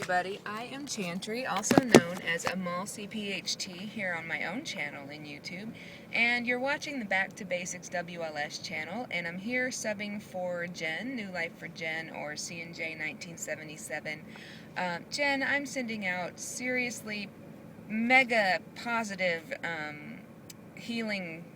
everybody. I am Chantry, also known as AmalCPht, here on my own channel in YouTube. And you're watching the Back to Basics WLS channel, and I'm here subbing for Jenn, New Life for Jenn, or C&J 1977. Jenn, I'm sending out seriously mega positive healing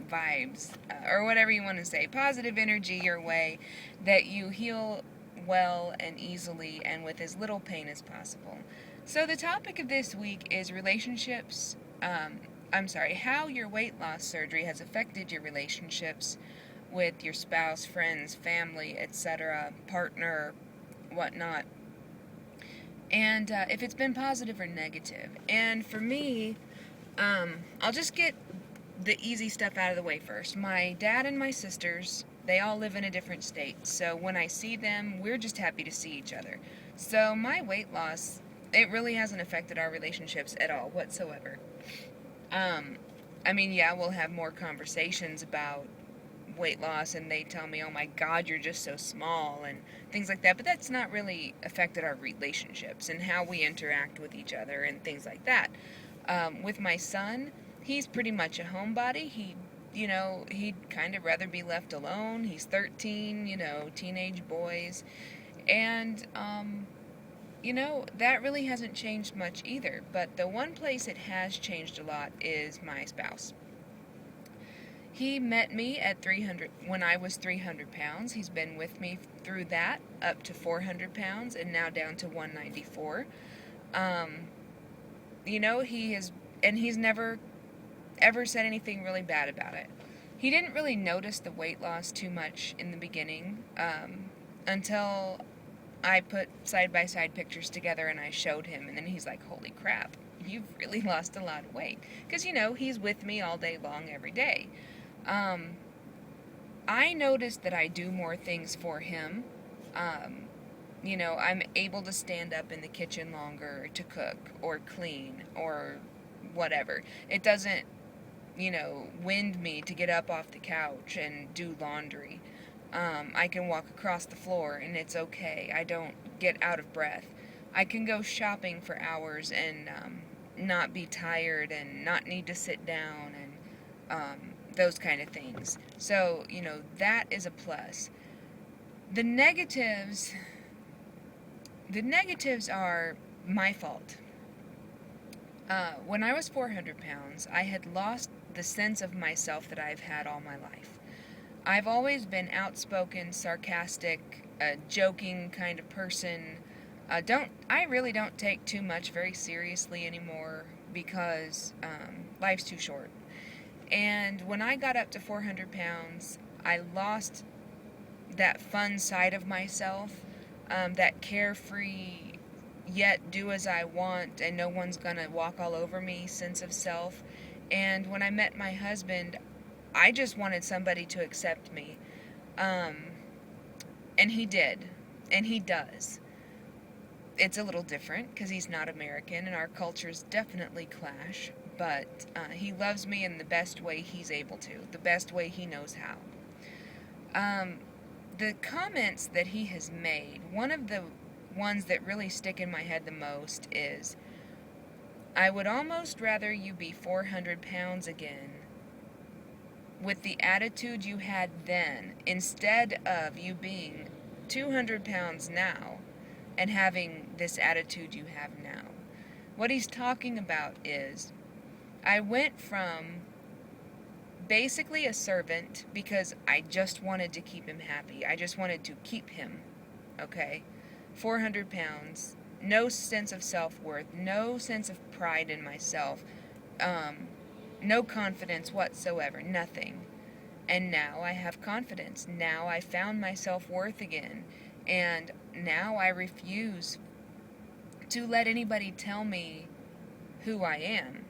vibes, or whatever you want to say, positive energy your way, that you heal well and easily and with as little pain as possible. So the topic of this week is relationships, how your weight loss surgery has affected your relationships with your spouse, friends, family, etc., partner, whatnot, and if it's been positive or negative. And for me, I'll just get the easy stuff out of the way first. My dad and my sisters, they all live in a different state, so when I see them, we're just happy to see each other. So my weight loss, it really hasn't affected our relationships at all whatsoever. We'll have more conversations about weight loss, and they tell me, oh my god, you're just so small, and things like that, but that's not really affected our relationships and how we interact with each other and things like that. With my son, he's pretty much a homebody. He'd kind of rather be left alone. He's 13, teenage boys. And, that really hasn't changed much either. But the one place it has changed a lot is my spouse. He met me at 300 when I was 300 pounds. He's been with me through that, up to 400 pounds, and now down to 194. He's never ever said anything really bad about it. He didn't really notice the weight loss too much in the beginning, until I put side-by-side pictures together and I showed him, and then he's like, holy crap, you've really lost a lot of weight. Because, he's with me all day long, every day. I noticed that I do more things for him. I'm able to stand up in the kitchen longer to cook or clean or whatever. It doesn't, wind me to get up off the couch and do laundry. I can walk across the floor and it's okay. I don't get out of breath. I can go shopping for hours and not be tired and not need to sit down and those kind of things. So, that is a plus. The negatives are my fault. When I was 400 pounds, I had lost the sense of myself that I've had all my life. I've always been outspoken, sarcastic, a joking kind of person. I really don't take too much very seriously anymore because life's too short. And when I got up to 400 pounds, I lost that fun side of myself, that carefree, yet do as I want and no one's gonna walk all over me sense of self. And when I met my husband, I just wanted somebody to accept me. And he did. And he does. It's a little different because he's not American and our cultures definitely clash, but he loves me in the best way he's able to, the best way he knows how. The comments that he has made, one of the ones that really stick in my head the most is, I would almost rather you be 400 pounds again with the attitude you had then, instead of you being 200 pounds now and having this attitude you have now. What he's talking about is, I went from basically a servant because I just wanted to keep him happy. I just wanted to keep him, okay? 400 pounds, no sense of self-worth, no sense of pride in myself, no confidence whatsoever, nothing. And now I have confidence. Now I found my self-worth again. And now I refuse to let anybody tell me who I am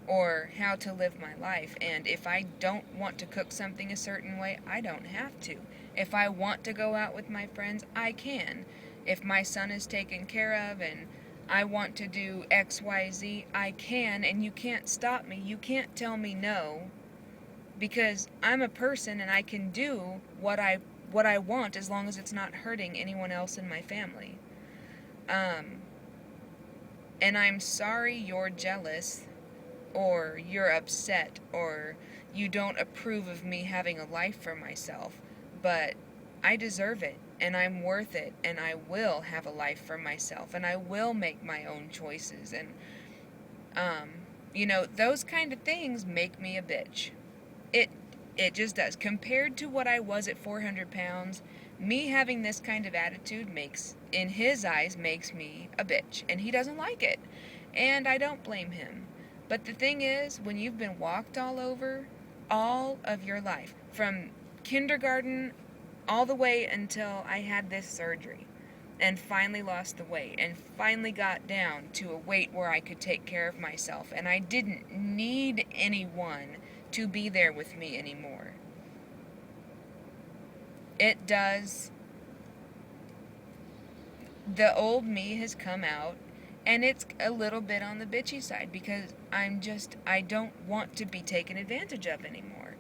or how to live my life. And if I don't want to cook something a certain way, I don't have to. If I want to go out with my friends, I can. If my son is taken care of and I want to do X, Y, Z, I can, and you can't stop me. You can't tell me no, because I'm a person and I can do what I want as long as it's not hurting anyone else in my family. And I'm sorry you're jealous, or you're upset, or you don't approve of me having a life for myself, but I deserve it, and I'm worth it, and I will have a life for myself, and I will make my own choices, and those kind of things make me a bitch. It it just does. Compared to what I was at 400 pounds, me having this kind of attitude in his eyes, makes me a bitch, and he doesn't like it, and I don't blame him. But the thing is, when you've been walked all over all of your life, from kindergarten all the way until I had this surgery, and finally lost the weight, and finally got down to a weight where I could take care of myself, and I didn't need anyone to be there with me anymore. It does. The old me has come out, and it's a little bit on the bitchy side, because I don't want to be taken advantage of anymore.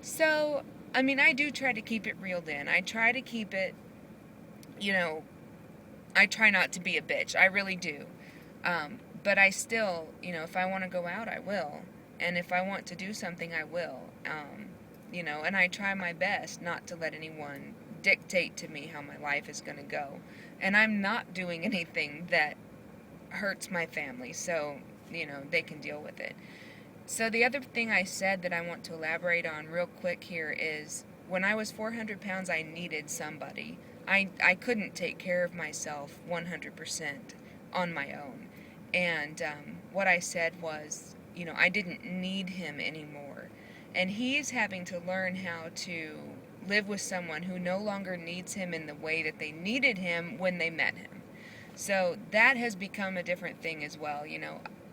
So, I do try to keep it reeled in. I try to keep it, I try not to be a bitch. I really do. But I still, if I want to go out, I will. And if I want to do something, I will. And I try my best not to let anyone dictate to me how my life is going to go. And I'm not doing anything that hurts my family, so, they can deal with it. So the other thing I said that I want to elaborate on real quick here is, when I was 400 pounds, I needed somebody. I couldn't take care of myself 100% on my own. And what I said was, I didn't need him anymore. And he's having to learn how to live with someone who no longer needs him in the way that they needed him when they met him. So that has become a different thing as well.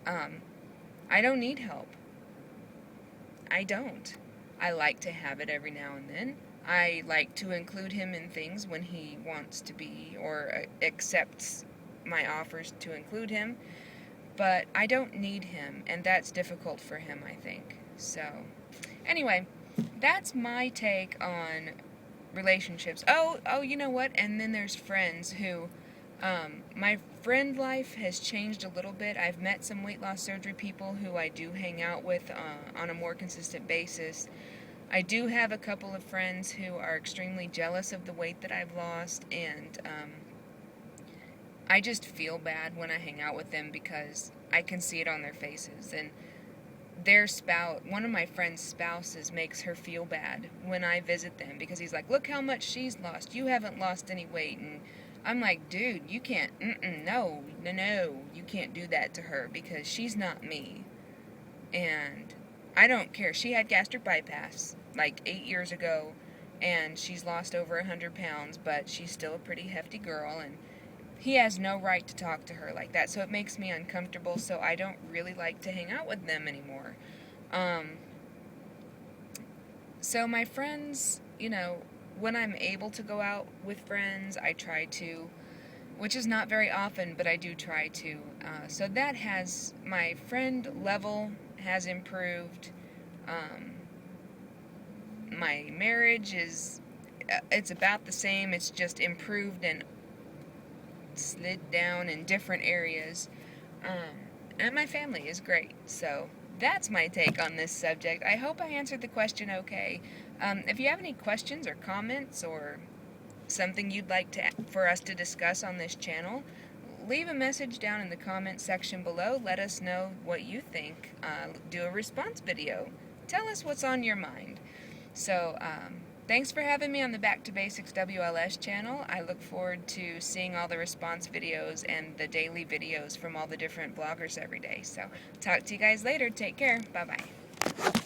I don't need help. I don't. I like to have it every now and then. I like to include him in things when he wants to be, or accepts my offers to include him. But I don't need him, and that's difficult for him, I think. So, anyway, that's my take on relationships. Oh, you know what? And then there's friends who, my friend life has changed a little bit. I've met some weight loss surgery people who I do hang out with on a more consistent basis. I do have a couple of friends who are extremely jealous of the weight that I've lost, and I just feel bad when I hang out with them, because I can see it on their faces. And their spouse, one of my friend's spouses, makes her feel bad when I visit them, because he's like, look how much she's lost. You haven't lost any weight. And I'm like, dude, you can't, no, you can't do that to her, because she's not me. And I don't care. She had gastric bypass like 8 years ago, and she's lost over 100 pounds, but she's still a pretty hefty girl, and he has no right to talk to her like that. So it makes me uncomfortable, so I don't really like to hang out with them anymore. So my friends, when I'm able to go out with friends, I try to, which is not very often, but I do try to. So that has, my friend level has improved. My marriage it's about the same. It's just improved and slid down in different areas. And my family is great. So that's my take on this subject. I hope I answered the question okay. If you have any questions or comments, or something you'd like for us to discuss on this channel, leave a message down in the comment section below. Let us know what you think. Do a response video. Tell us what's on your mind. So, thanks for having me on the Back to Basics WLS channel. I look forward to seeing all the response videos and the daily videos from all the different bloggers every day. So, talk to you guys later. Take care. Bye-bye.